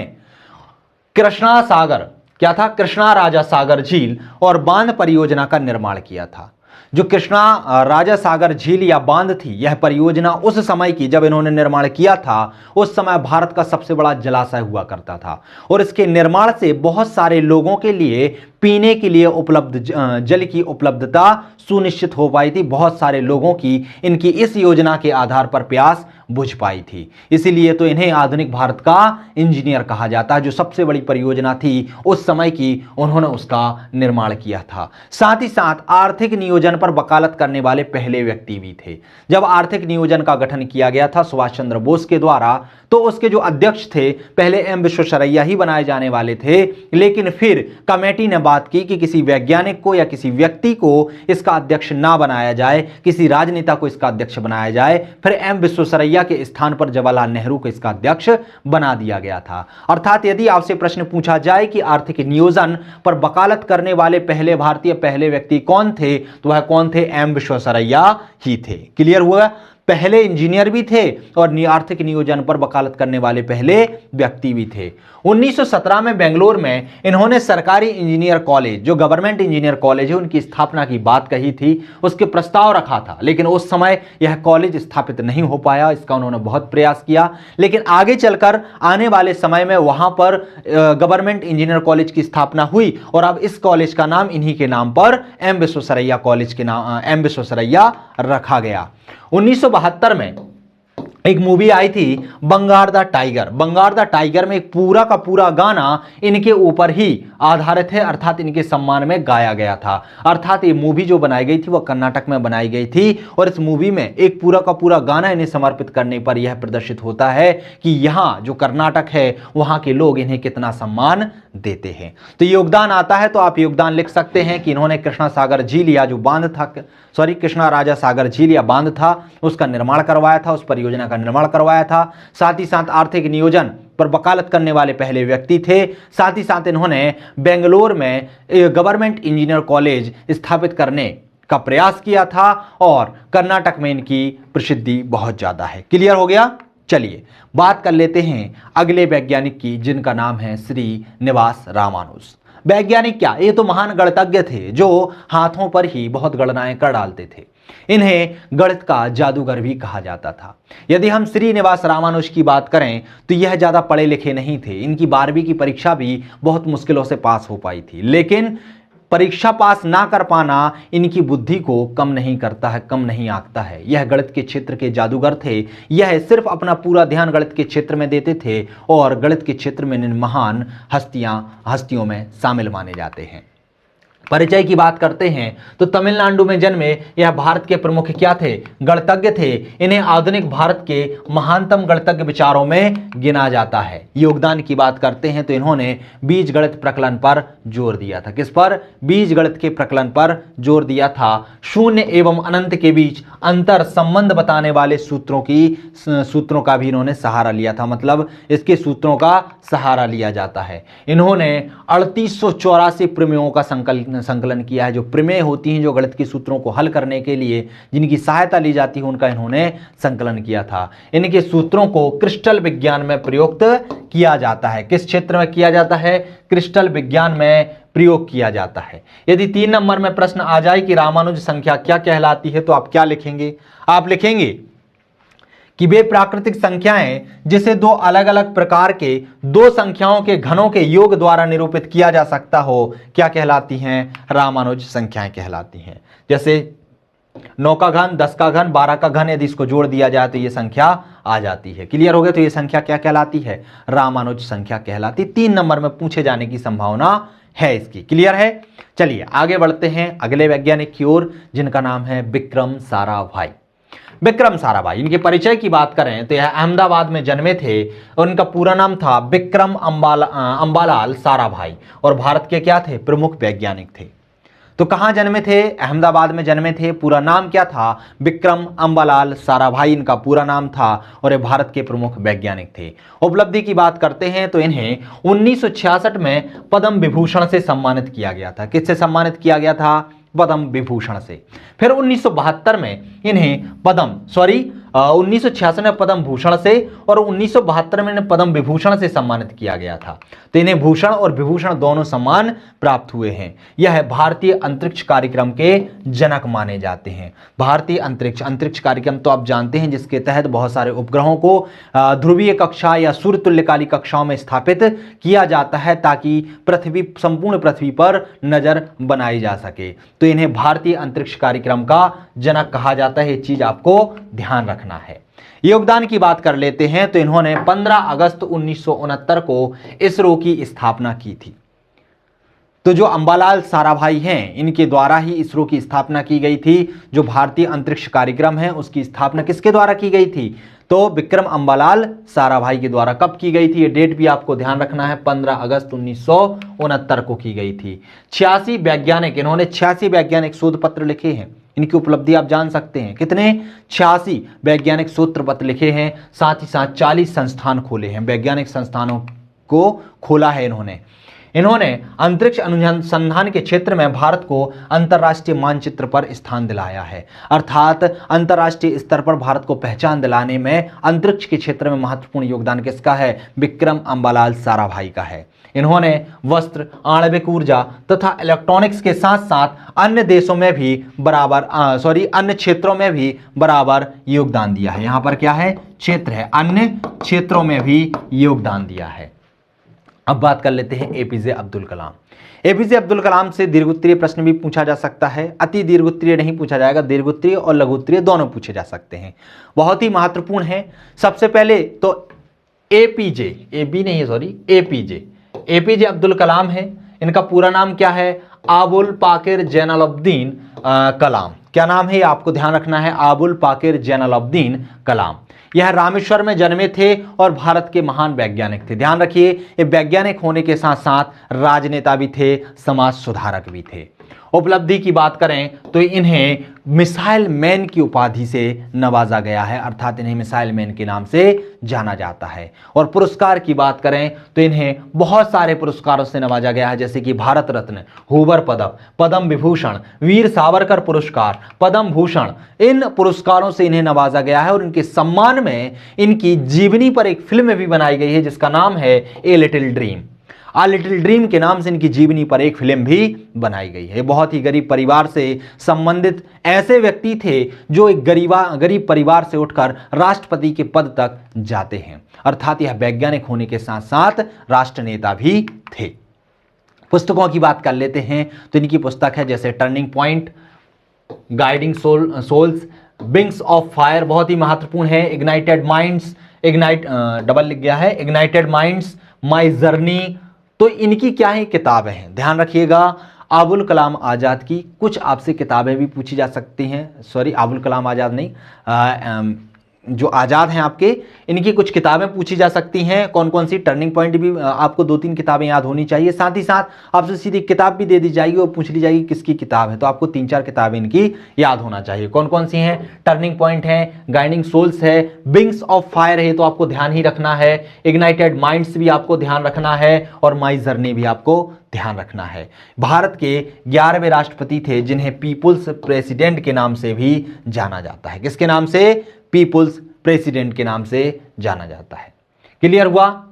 कृष्णा सागर, क्या था? कृष्णा राजा सागर झील और बांध परियोजना का निर्माण किया था। जो कृष्णा राजा सागर झील या बांध थी, यह परियोजना उस समय की जब इन्होंने निर्माण किया था, उस समय भारत का सबसे बड़ा जलाशय हुआ करता था और इसके निर्माण से बहुत सारे लोगों के लिए पीने के लिए उपलब्ध जल की उपलब्धता सुनिश्चित हो पाई थी। बहुत सारे लोगों की इनकी इस योजना के आधार पर प्यास बुझ पाई थी। इसीलिए तो इन्हें आधुनिक भारत का इंजीनियर कहा जाता है। जो सबसे बड़ी परियोजना थी उस समय की, उन्होंने उसका निर्माण किया था। साथ ही साथ आर्थिक नियोजन पर वकालत करने वाले पहले व्यक्ति भी थे। जब आर्थिक नियोजन का गठन किया गया था सुभाष चंद्र बोस के द्वारा, तो उसके जो अध्यक्ष थे पहले एम विश्वेश्वरैया ही बनाए जाने वाले थे, लेकिन फिर कमेटी ने बात की कि किसी वैज्ञानिक को या किसी व्यक्ति को इसका अध्यक्ष ना बनाया जाए, किसी राजनेता को इसका अध्यक्ष बनाया जाए। फिर एम विश्वेश्वरैया के स्थान पर जवाहरलाल नेहरू को इसका अध्यक्ष बना दिया गया था। अर्थात यदि आपसे प्रश्न पूछा जाए कि आर्थिक नियोजन पर वकालत करने वाले पहले भारतीय पहले व्यक्ति कौन थे, तो वह कौन थे? एम विश्वेश्वरैया ही थे। क्लियर हुआ? पहले इंजीनियर भी थे और आर्थिक नियोजन पर वकालत करने वाले पहले व्यक्ति भी थे। 1917 में बेंगलोर में इन्होंने सरकारी इंजीनियर कॉलेज, जो गवर्नमेंट इंजीनियर कॉलेज है, उनकी स्थापना की बात कही थी, उसके प्रस्ताव रखा था, लेकिन उस समय यह कॉलेज स्थापित नहीं हो पाया। इसका उन्होंने बहुत प्रयास किया, लेकिन आगे चलकर आने वाले समय में वहां पर गवर्नमेंट इंजीनियर कॉलेज की स्थापना हुई और अब इस कॉलेज का नाम इन्हीं के नाम पर एम विश्वेश्वरैया कॉलेज के नाम एम विश्वेश्वरैया रखा गया। 1972 में एक मूवी आई थी बंगार the tiger. Bangar the tiger में एक पूरा का पूरा गाना इनके ऊपर ही आधारित है, अर्थात इनके सम्मान में गाया गया था। अर्थात ये मूवी जो बनाई गई थी वह कर्नाटक में बनाई गई थी और इस मूवी में एक पूरा का पूरा गाना इन्हें समर्पित करने पर यह प्रदर्शित होता है कि यहां जो कर्नाटक है वहां के लोग इन्हें कितना सम्मान देते हैं। तो योगदान आता है तो आप योगदान लिख सकते हैं कि इन्होंने कृष्णा सागर झील या जो बांध था, कृष्णा राजा सागर झील या बांध था, उसका निर्माण करवाया था, उस परियोजना का निर्माण करवाया था। साथ ही साथ आर्थिक नियोजन पर वकालत करने वाले पहले व्यक्ति थे। साथ ही साथ इन्होंने बेंगलोर में गवर्नमेंट इंजीनियर कॉलेज स्थापित करने का प्रयास किया था और कर्नाटक में इनकी प्रसिद्धि बहुत ज्यादा है। क्लियर हो गया? चलिए बात कर लेते हैं अगले वैज्ञानिक की, जिनका नाम है श्रीनिवास रामानुज। वैज्ञानिक क्या, ये तो महान गणितज्ञ थे जो हाथों पर ही बहुत गणनाएं कर डालते थे। इन्हें गणित का जादूगर भी कहा जाता था। यदि हम श्रीनिवास रामानुज की बात करें तो यह ज्यादा पढ़े लिखे नहीं थे। इनकी 12वीं की परीक्षा भी बहुत मुश्किलों से पास हो पाई थी, लेकिन परीक्षा पास ना कर पाना इनकी बुद्धि को कम नहीं करता है, कम नहीं आंकता है। यह गणित के क्षेत्र के जादूगर थे। यह सिर्फ अपना पूरा ध्यान गणित के क्षेत्र में देते थे और गणित के क्षेत्र में महान हस्तियों में शामिल माने जाते हैं। परिचय की बात करते हैं तो तमिलनाडु में जन्मे यह भारत के प्रमुख क्या थे? गणितज्ञ थे। इन्हें आधुनिक भारत के महानतम गणितज्ञ विचारों में गिना जाता है। योगदान की बात करते हैं तो इन्होंने बीज गणित प्रकलन पर जोर दिया था। किस पर? बीज गणित के प्रकलन पर जोर दिया था। शून्य एवं अनंत के बीच अंतर संबंध बताने वाले सूत्रों का भी इन्होंने सहारा लिया था, मतलब इसके सूत्रों का सहारा लिया जाता है। इन्होंने 3884 प्रमेयों का संकलन किया है। जो प्रमेय होती हैं, जो गणित के सूत्रों को हल करने के लिए जिनकी सहायता ली जाती है, उनका इन्होंने संकलन किया था। इनके सूत्रों को क्रिस्टल विज्ञान में प्रयुक्त किया जाता है। किस क्षेत्र में किया जाता है? क्रिस्टल विज्ञान में प्रयोग किया जाता है। यदि 3 नंबर में प्रश्न आ जाए कि रामानुज संख्या क्या कहलाती है, तो आप क्या लिखेंगे? आप लिखेंगे कि वे प्राकृतिक संख्याएं जिसे दो अलग अलग प्रकार के दो संख्याओं के घनों के योग द्वारा निरूपित किया जा सकता हो, क्या कहलाती हैं? रामानुज संख्याएं कहलाती हैं। जैसे 9 का घन, 10 का घन, 12 का घन, यदि इसको जोड़ दिया जाए तो ये संख्या आ जाती है। क्लियर हो गया? तो ये संख्या क्या कहलाती है? रामानुज संख्या कहलाती। 3 नंबर में पूछे जाने की संभावना है इसकी। क्लियर है? चलिए आगे बढ़ते हैं अगले वैज्ञानिक की ओर, जिनका नाम है विक्रम साराभाई। विक्रम साराभाई, इनके परिचय की बात करें तो यह अहमदाबाद में जन्मे थे। उनका पूरा नाम था विक्रम अंबालाल साराभाई और भारत के क्या थे? प्रमुख वैज्ञानिक थे। तो कहां जन्मे थे? अहमदाबाद में जन्मे थे। पूरा नाम क्या था? विक्रम अंबालाल साराभाई इनका पूरा नाम था और ये भारत के प्रमुख वैज्ञानिक थे। उपलब्धि की बात करते हैं तो इन्हें 1966 में पद्म विभूषण से सम्मानित किया गया था। किससे सम्मानित किया गया था? पद्म विभूषण से। फिर 1972 में इन्हें 1966 में पद्म भूषण से और 1972 में इन्हें पद्म विभूषण से सम्मानित किया गया था। तो इन्हें भूषण और विभूषण दोनों सम्मान प्राप्त हुए हैं। यह भारतीय अंतरिक्ष कार्यक्रम के जनक माने जाते हैं। भारतीय अंतरिक्ष कार्यक्रम तो आप जानते हैं, जिसके तहत बहुत सारे उपग्रहों को ध्रुवीय कक्षा या सूर्य तुल्यकाली कक्षाओं में स्थापित किया जाता है ताकि संपूर्ण पृथ्वी पर नजर बनाई जा सके। तो इन्हें भारतीय अंतरिक्ष कार्यक्रम का जनक कहा जाता है। ये चीज आपको ध्यान रखना है। योगदान की बात कर लेते हैं तो इन्होंने 15 अगस्त 1969 को इसरो की स्थापना की थी। तो जो अंबालाल साराभाई हैं, इनके द्वारा ही इसरो की स्थापना की गई थी। जो भारतीय अंतरिक्ष कार्यक्रम है उसकी स्थापना किसके द्वारा की गई थी? तो विक्रम अंबालाल साराभाई के द्वारा कब की गई थी, ये डेट भी आपको ध्यान रखना है, 15 अगस्त 1969 को की गई थी। 86 वैज्ञानिक, इन्होंने 86 वैज्ञानिक शोध पत्र लिखे हैं। इनकी उपलब्धि आप जान सकते हैं, कितने, 86 वैज्ञानिक शोध पत्र लिखे हैं। साथ ही साथ 40 संस्थान खोले हैं, वैज्ञानिक संस्थानों को खोला है इन्होंने। इन्होंने अंतरिक्ष अनुसंधान के क्षेत्र में भारत को अंतर्राष्ट्रीय मानचित्र पर स्थान दिलाया है, अर्थात अंतर्राष्ट्रीय स्तर पर भारत को पहचान दिलाने में अंतरिक्ष के क्षेत्र में महत्वपूर्ण योगदान किसका है, विक्रम अंबालाल साराभाई का है। इन्होंने वस्त्र, आणविक ऊर्जा तथा इलेक्ट्रॉनिक्स के साथ साथ अन्य देशों में भी अन्य क्षेत्रों में भी बराबर योगदान दिया है। यहां पर क्या है, क्षेत्र है, अन्य क्षेत्रों में भी योगदान दिया है। अब बात कर लेते हैं एपीजे अब्दुल कलाम। एपीजे अब्दुल कलाम से दीर्घोत्तरीय प्रश्न भी पूछा जा सकता है, अति दीर्घोत्तरीय नहीं पूछा जाएगा, दीर्घोत्तरीय और लघुत्तरीय दोनों पूछे जा सकते हैं, बहुत ही महत्वपूर्ण है। सबसे पहले तो एपीजे अब्दुल कलाम है। इनका पूरा नाम क्या है, अबुल पाकिर जैनुलब्दीन कलाम। क्या नाम है, आपको ध्यान रखना है, अबुल पाकिर जैनुलब्दीन कलाम। यह रामेश्वर में जन्मे थे और भारत के महान वैज्ञानिक थे। ध्यान रखिए, ये वैज्ञानिक होने के साथ साथ राजनेता भी थे, समाज सुधारक भी थे। उपलब्धि की बात करें तो इन्हें मिसाइल मैन की उपाधि से नवाजा गया है, अर्थात इन्हें मिसाइल मैन के नाम से जाना जाता है। और पुरस्कार की बात करें तो इन्हें बहुत सारे पुरस्कारों से नवाजा गया है, जैसे कि भारत रत्न, हूवर पदक, पद्म विभूषण, वीर सावरकर पुरस्कार, पद्म भूषण, इन पुरस्कारों से इन्हें नवाजा गया है। और इनके सम्मान में इनकी जीवनी पर एक फिल्म भी बनाई गई है जिसका नाम है a little dream. Uh little dream के नाम से इनकी जीवनी पर एक फिल्म भी बनाई गई है। बहुत ही गरीब परिवार से संबंधित ऐसे व्यक्ति थे जो एक गरीब परिवार से उठकर राष्ट्रपति के पद तक जाते हैं, अर्थात यह वैज्ञानिक होने के साथ साथ राष्ट्र नेता भी थे। पुस्तकों की बात कर लेते हैं तो इनकी पुस्तक है जैसे turning point, guiding souls, wings of fire, बहुत ही महत्वपूर्ण है, इग्नाइटेड माइंड्स, माई जर्नी। तो इनकी क्या है, किताबें हैं, ध्यान रखिएगा। अबुल कलाम आज़ाद की कुछ आपसे किताबें भी पूछी जा सकती हैं, अबुल कलाम आज़ाद नहीं, जो आज़ाद हैं आपके, इनकी कुछ किताबें पूछी जा सकती हैं। कौन कौन सी, टर्निंग पॉइंट भी आपको 2-3 किताबें याद होनी चाहिए। साथ ही साथ आपसे सीधी किताब भी दे दी जाएगी और पूछ ली जाएगी किसकी किताब है, तो आपको 3-4 किताबें इनकी याद होना चाहिए। कौन कौन सी हैं, टर्निंग पॉइंट है, गाइडिंग सोल्स है, विंग्स ऑफ फायर है, तो आपको ध्यान ही रखना है, इग्नाइटेड माइंड्स भी आपको ध्यान रखना है, और माई जर्नी भी आपको ध्यान रखना है। भारत के 11वें राष्ट्रपति थे जिन्हें पीपुल्स प्रेसिडेंट के नाम से भी जाना जाता है। किसके नाम से, पीपुल्स प्रेसिडेंट के नाम से जाना जाता है। क्लियर हुआ।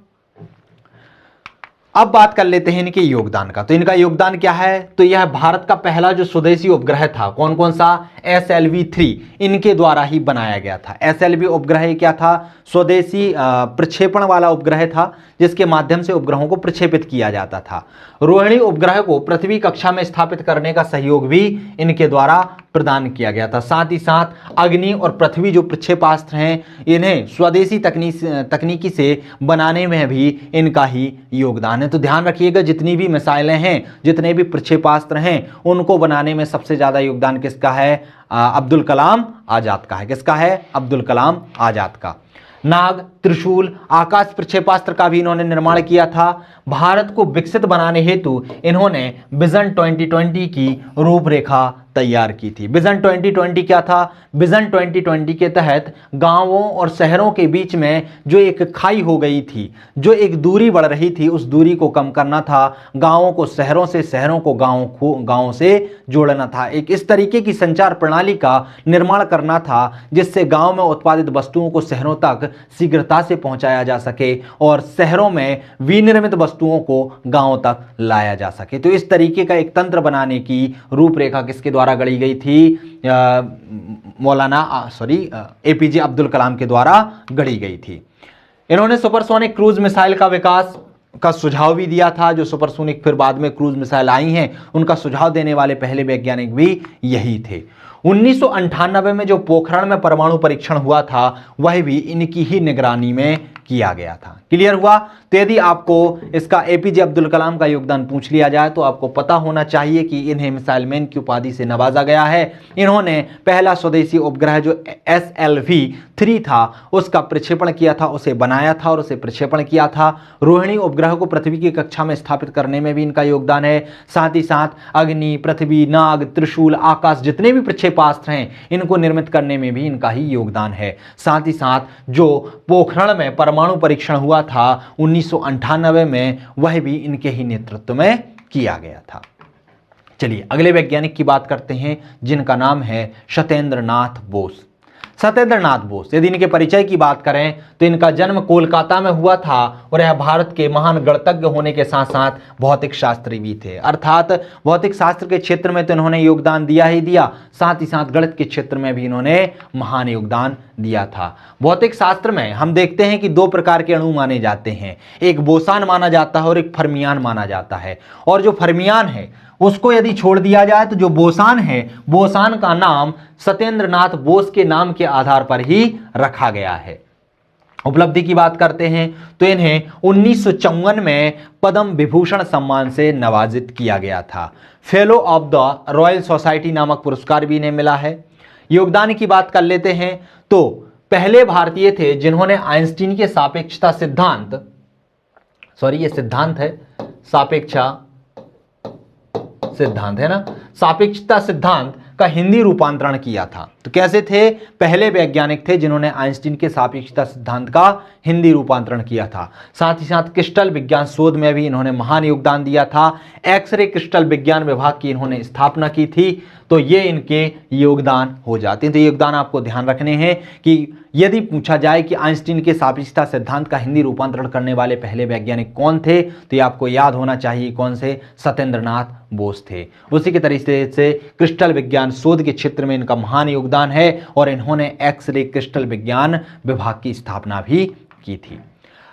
अब बात कर लेते हैं इनके योगदान का। तो इनका योगदान क्या है, तो यह भारत का पहला जो स्वदेशी उपग्रह था, कौन कौन सा, SLV-3, इनके द्वारा ही बनाया गया था। SLV उपग्रह क्या था, स्वदेशी प्रक्षेपण वाला उपग्रह था जिसके माध्यम से उपग्रहों को प्रक्षेपित किया जाता था। रोहिणी उपग्रह को पृथ्वी कक्षा में स्थापित करने का सहयोग भी इनके द्वारा प्रदान किया गया था। साथ ही साथ अग्नि और पृथ्वी जो प्रक्षेपास्त्र हैं, इन्हें स्वदेशी तकनीकी से बनाने में भी इनका ही योगदान है। तो ध्यान रखिएगा, जितनी भी मिसाइलें हैं, जितने भी प्रक्षेपास्त्र हैं, उनको बनाने में सबसे ज्यादा योगदान किसका है, अब्दुल कलाम आजाद का है। किसका है, अब्दुल कलाम आजाद का। नाग, त्रिशूल, आकाश प्रक्षेपास्त्र का भी इन्होंने निर्माण किया था। भारत को विकसित बनाने हेतु इन्होंने विजन 2020 की रूपरेखा तैयार की थी। विजन 2020 क्या था, विजन 2020 के तहत गांवों और शहरों के बीच में जो एक खाई हो गई थी, जो एक दूरी बढ़ रही थी, उस दूरी को कम करना था। गांवों को शहरों से, शहरों को गांवों से जोड़ना था। एक इस तरीके की संचार प्रणाली का निर्माण करना था जिससे गांव में उत्पादित वस्तुओं को शहरों तक शीघ्रता से पहुंचाया जा सके और शहरों में विनिर्मित वस्तुओं को गांवों तक लाया जा सके। तो इस तरीके का एक तंत्र बनाने की रूपरेखा किसके द्वारा गढ़ी गई थी, एपीजे अब्दुल कलाम के द्वारा गढ़ी गई थी। इन्होंने सुपरसोनिक क्रूज मिसाइल का विकास का सुझाव भी दिया था। जो सुपरसोनिक फिर बाद में क्रूज मिसाइल आई हैं, उनका सुझाव देने वाले पहले वैज्ञानिक भी यही थे। 1998 में जो पोखरण में परमाणु परीक्षण हुआ था वह भी इनकी ही निगरानी में किया गया था। क्लियर हुआ? तो यदि आपको इसका एपीजे अब्दुल कलाम का योगदान पूछ लिया जाए तो आपको पता होना चाहिए कि इन्हें मिसाइल मैन की उपाधि से नवाजा गया है। इन्होंने पहला स्वदेशी उपग्रह जो SLV-3 था उसका प्रक्षेपण किया था, उसे बनाया था और उसे प्रक्षेपण किया था। रोहिणी उपग्रह को पृथ्वी की कक्षा में स्थापित करने में भी इनका योगदान है। साथ ही साथ अग्नि, पृथ्वी, नाग, त्रिशूल, आकाश जितने भी प्रक्षेपास्त्र हैं इनको निर्मित करने में भी इनका ही योगदान है। साथ ही साथ जो पोखरण में परमाणु परीक्षण हुआ था 1998 में वह भी इनके ही नेतृत्व में किया गया था। चलिए अगले वैज्ञानिक की बात करते हैं जिनका नाम है सत्येंद्र नाथ बोस। सत्येंद्र नाथ बोस, यदि इनके परिचय की बात करें तो इनका जन्म कोलकाता में हुआ था और यह भारत के महान गणितज्ञ होने के साथ साथ भौतिक शास्त्री भी थे। अर्थात भौतिक शास्त्र के क्षेत्र में तो इन्होंने योगदान दिया ही दिया, साथ ही साथ गणित के क्षेत्र में भी इन्होंने महान योगदान दिया था। भौतिक शास्त्र में हम देखते हैं कि दो प्रकार के अणु माने जाते हैं, एक बोसान माना जाता है और एक फर्मियान माना जाता है। और जो फर्मियान है उसको यदि छोड़ दिया जाए तो जो बोसान है, बोसान का नाम सत्येंद्र नाथ बोस के नाम के आधार पर ही रखा गया है। उपलब्धि की बात करते हैं तो इन्हें 1954 में पद्म विभूषण सम्मान से नवाजित किया गया था। Fellow of the royal society नामक पुरस्कार भी इन्हें मिला है। योगदान की बात कर लेते हैं तो पहले भारतीय थे जिन्होंने आइंस्टीन के सापेक्षता सिद्धांत, ये सिद्धांत है, सापेक्षा सिद्धांत है ना, सापेक्षता सिद्धांत का हिंदी रूपांतरण किया था। तो कैसे थे? पहले वैज्ञानिक थे जिन्होंने आइंस्टीन के सापेक्षता सिद्धांत का हिंदी रूपांतरण किया था। साथ ही साथ क्रिस्टल विज्ञान शोध में भी इन्होंने महान योगदान दिया था। एक्सरे क्रिस्टल विज्ञान विभाग की इन्होंने स्थापना की थी। तो ये इनके योगदान हो जाते हैं। तो योगदान आपको ध्यान रखने हैं कि यदि पूछा जाए कि आइंस्टीन के सापेक्षता सिद्धांत का हिंदी रूपांतरण करने वाले पहले वैज्ञानिक कौन थे, तो ये आपको याद होना चाहिए कौन से, सत्येंद्र नाथ बोस थे। उसी के तरीके से क्रिस्टल विज्ञान शोध के क्षेत्र में इनका महान योगदान है और इन्होंने एक्सरे क्रिस्टल विज्ञान विभाग की स्थापना भी की थी।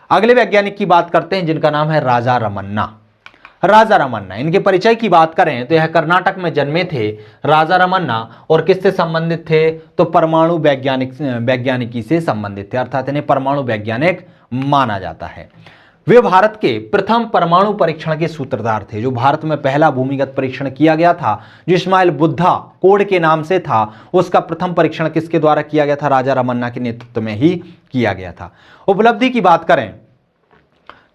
अगले वैज्ञानिक की बात करते हैं जिनका नाम है राजा रमन्ना। राजा रमन्ना, इनके परिचय की बात करें तो यह कर्नाटक में जन्मे थे। राजा रमन्ना और किससे संबंधित थे? तो परमाणु वैज्ञानिकी से संबंधित थे, अर्थात इन्हें परमाणु वैज्ञानिक माना जाता है। वे भारत के प्रथम परमाणु परीक्षण के सूत्रधार थे। जो भारत में पहला भूमिगत परीक्षण किया गया था जो इस्माइल बुद्धा कोड के नाम से था, उसका प्रथम परीक्षण किसके द्वारा किया गया था? राजा रमन्ना के नेतृत्व में ही किया गया था। उपलब्धि की बात करें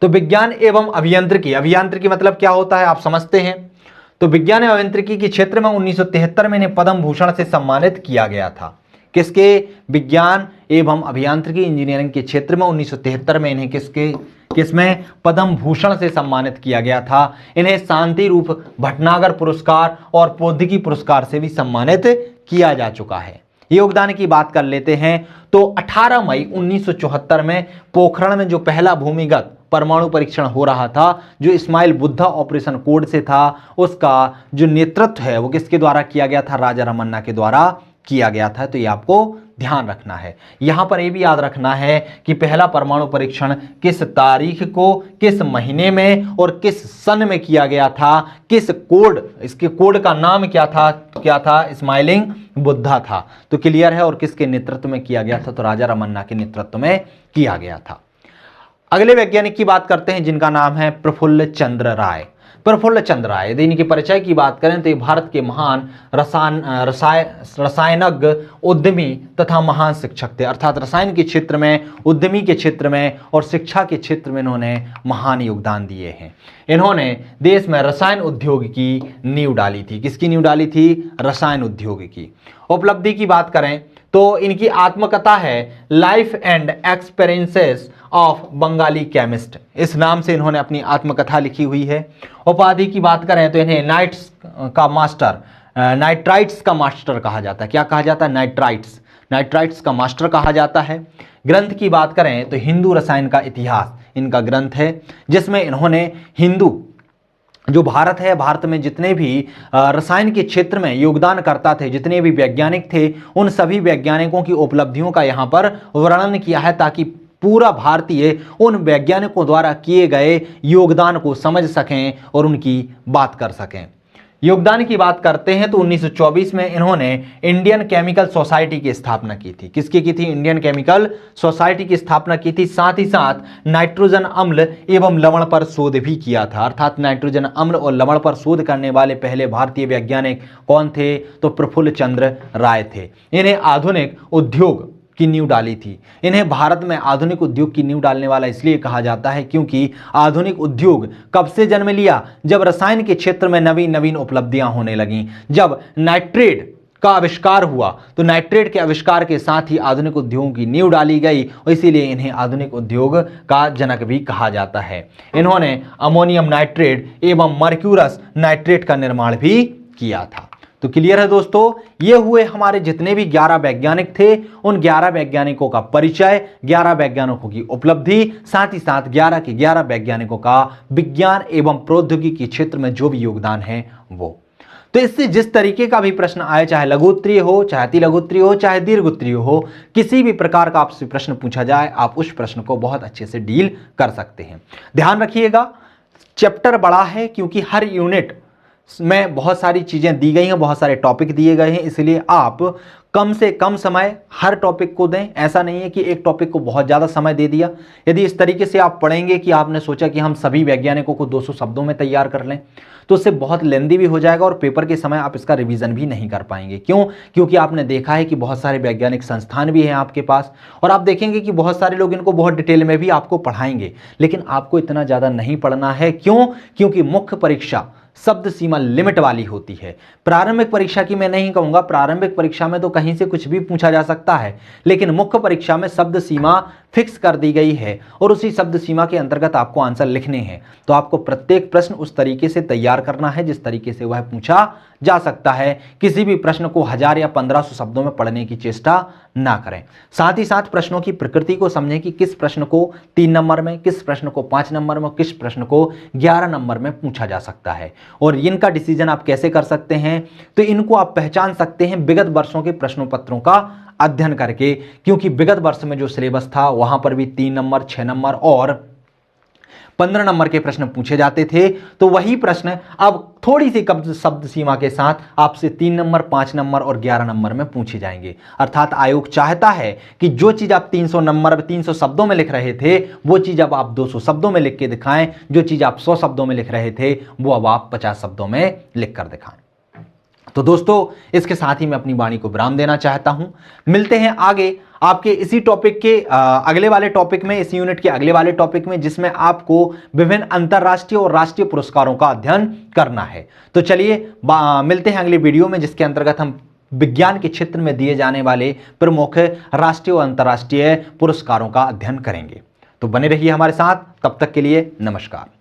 तो विज्ञान एवं अभियांत्रिकी, अभियांत्रिकी मतलब क्या होता है आप समझते हैं। तो विज्ञान एवं अभियांत्रिकी के क्षेत्र में 1973 में इन्हें पद्म भूषण से सम्मानित किया गया था। किसके? विज्ञान एवं अभियांत्रिकी इंजीनियरिंग के क्षेत्र में 1973 में इन्हें किसमें पद्म भूषण से सम्मानित किया गया था। इन्हें शांति रूप भटनागर पुरस्कार और प्रौद्योगिकी पुरस्कार से भी सम्मानित किया जा चुका है। योगदान की बात कर लेते हैं तो 18 मई 1974 में पोखरण में जो पहला भूमिगत परमाणु परीक्षण हो रहा था जो इस्माइल बुद्धा ऑपरेशन कोड से था, उसका जो नेतृत्व है वो किसके द्वारा किया गया था? राजा रमन्ना के द्वारा किया गया था। तो ये आपको ध्यान रखना है। यहां पर यह भी याद रखना है कि पहला परमाणु परीक्षण किस तारीख को, किस महीने में और किस सन में किया गया था, किस कोड, इसके कोड का नाम क्या था? इस्माइलिंग बुद्धा था। तो क्लियर है। और किसके नेतृत्व में किया गया था? तो राजा रमन्ना के नेतृत्व में किया गया था। अगले वैज्ञानिक की बात करते हैं जिनका नाम है प्रफुल्ल चंद्र राय। प्रफुल्ल चंद्र राय, यदि इनके परिचय की बात करें तो ये भारत के महान रसायनज्ञ, उद्यमी तथा महान शिक्षक थे। अर्थात रसायन के क्षेत्र में, उद्यमी के क्षेत्र में और शिक्षा के क्षेत्र में इन्होंने महान योगदान दिए हैं। इन्होंने देश में रसायन उद्योग की नींव डाली थी। किसकी नींव डाली थी? रसायन उद्योग की। उपलब्धि की बात करें तो इनकी आत्मकथा है life and experiences of Bengali chemist, इस नाम से इन्होंने अपनी आत्मकथा लिखी हुई है। उपाधि की बात करें तो इन्हें नाइट्राइट्स का मास्टर कहा जाता है। क्या कहा जाता है? नाइट्राइट्स का मास्टर कहा जाता है। ग्रंथ की बात करें तो हिंदू रसायन का इतिहास इनका ग्रंथ है, जिसमें इन्होंने हिंदू जो भारत है, भारत में जितने भी रसायन के क्षेत्र में योगदान करता थे, जितने भी वैज्ञानिक थे, उन सभी वैज्ञानिकों की उपलब्धियों का यहाँ पर वर्णन किया है ताकि पूरा भारतीय उन वैज्ञानिकों द्वारा किए गए योगदान को समझ सकें और उनकी बात कर सकें। योगदान की बात करते हैं तो 1924 में इन्होंने इंडियन केमिकल सोसाइटी की स्थापना की थी। किसकी की थी? इंडियन केमिकल सोसाइटी की स्थापना की थी। साथ ही साथ नाइट्रोजन अम्ल एवं लवण पर शोध भी किया था। अर्थात नाइट्रोजन अम्ल और लवण पर शोध करने वाले पहले भारतीय वैज्ञानिक कौन थे? तो प्रफुल्ल चंद्र राय थे। इन्हें आधुनिक उद्योग की नींव डाली थी। इन्हें भारत में आधुनिक उद्योग की नींव डालने वाला इसलिए कहा जाता है क्योंकि आधुनिक उद्योग कब से जन्म लिया? जब रसायन के क्षेत्र में नवीन नवीन उपलब्धियां होने लगीं। जब नाइट्रेट का आविष्कार हुआ तो नाइट्रेट के आविष्कार के साथ ही आधुनिक उद्योगों की नींव डाली गई और इसीलिए इन्हें आधुनिक उद्योग का जनक भी कहा जाता है। इन्होंने अमोनियम नाइट्रेट एवं मर्क्यूरस नाइट्रेट का निर्माण भी किया था। तो क्लियर है दोस्तों, ये हुए हमारे जितने भी 11 वैज्ञानिक थे, उन 11 वैज्ञानिकों का परिचय, 11 वैज्ञानिकों की उपलब्धि, साथ ही साथ 11 के 11 वैज्ञानिकों का विज्ञान एवं प्रौद्योगिकी के क्षेत्र में जो भी योगदान है वो। तो इससे जिस तरीके का भी प्रश्न आए, चाहे लघु उत्तरीय हो, चाहे अति लघु उत्तरीय हो, चाहे दीर्घ उत्तरीय हो, किसी भी प्रकार का आपसे प्रश्न पूछा जाए, आप उस प्रश्न को बहुत अच्छे से डील कर सकते हैं। ध्यान रखिएगा, चैप्टर बड़ा है क्योंकि हर यूनिट में बहुत सारी चीजें दी गई हैं, बहुत सारे टॉपिक दिए गए हैं, इसलिए आप कम से कम समय हर टॉपिक को दें। ऐसा नहीं है कि एक टॉपिक को बहुत ज़्यादा समय दे दिया। यदि इस तरीके से आप पढ़ेंगे कि आपने सोचा कि हम सभी वैज्ञानिकों को 200 शब्दों में तैयार कर लें, तो उससे बहुत लेंदी भी हो जाएगा और पेपर के समय आप इसका रिवीजन भी नहीं कर पाएंगे। क्यों? क्योंकि आपने देखा है कि बहुत सारे वैज्ञानिक संस्थान भी हैं आपके पास, और आप देखेंगे कि बहुत सारे लोग इनको बहुत डिटेल में भी आपको पढ़ाएंगे, लेकिन आपको इतना ज़्यादा नहीं पढ़ना है। क्यों? क्योंकि मुख्य परीक्षा शब्द सीमा लिमिट वाली होती है। प्रारंभिक परीक्षा की मैं नहीं कहूंगा, प्रारंभिक परीक्षा में तो कहीं से कुछ भी पूछा जा सकता है, लेकिन मुख्य परीक्षा में शब्द सीमा फिक्स कर दी गई है और उसी शब्द सीमा के अंतर्गत आपको आंसर लिखने हैं। तो आपको प्रत्येक प्रश्न उस तरीके से तैयार करना है जिस तरीके से वह पूछा जा सकता है। किसी भी प्रश्न को 1000 या 1500 शब्दों में पढ़ने की चेष्टा ना करें। साथ ही साथ प्रश्नों की प्रकृति को समझें कि किस प्रश्न को 3 नंबर में, किस प्रश्न को 5 नंबर में, किस प्रश्न को 11 नंबर में पूछा जा सकता है। और इनका डिसीजन आप कैसे कर सकते हैं? तो इनको आप पहचान सकते हैं विगत वर्षों के प्रश्नों पत्रों का अध्ययन करके, क्योंकि विगत वर्ष में जो सिलेबस था वहां पर भी 3 नंबर, 6 नंबर और 15 नंबर के प्रश्न पूछे जाते थे। तो वही प्रश्न अब थोड़ी सी कम शब्द सीमा के साथ आपसे 3 नंबर, 5 नंबर और 11 नंबर में पूछे जाएंगे। अर्थात आयोग चाहता है कि जो चीज आप 300 नंबर, 300 शब्दों में लिख रहे थे, वो चीज अब आप 200 शब्दों में लिख के दिखाएं। जो चीज आप 100 शब्दों में लिख रहे थे, वो अब आप 50 शब्दों में लिख कर दिखाएं। तो दोस्तों, इसके साथ ही मैं अपनी वाणी को विराम देना चाहता हूं। मिलते हैं आगे आपके इसी टॉपिक के अगले वाले टॉपिक में, इस यूनिट के अगले वाले टॉपिक में, जिसमें आपको विभिन्न अंतरराष्ट्रीय और राष्ट्रीय पुरस्कारों का अध्ययन करना है। तो चलिए मिलते हैं अगले वीडियो में, जिसके अंतर्गत हम विज्ञान के क्षेत्र में दिए जाने वाले प्रमुख राष्ट्रीय और अंतरराष्ट्रीय पुरस्कारों का अध्ययन करेंगे। तो बने रहिए हमारे साथ, तब तक के लिए नमस्कार।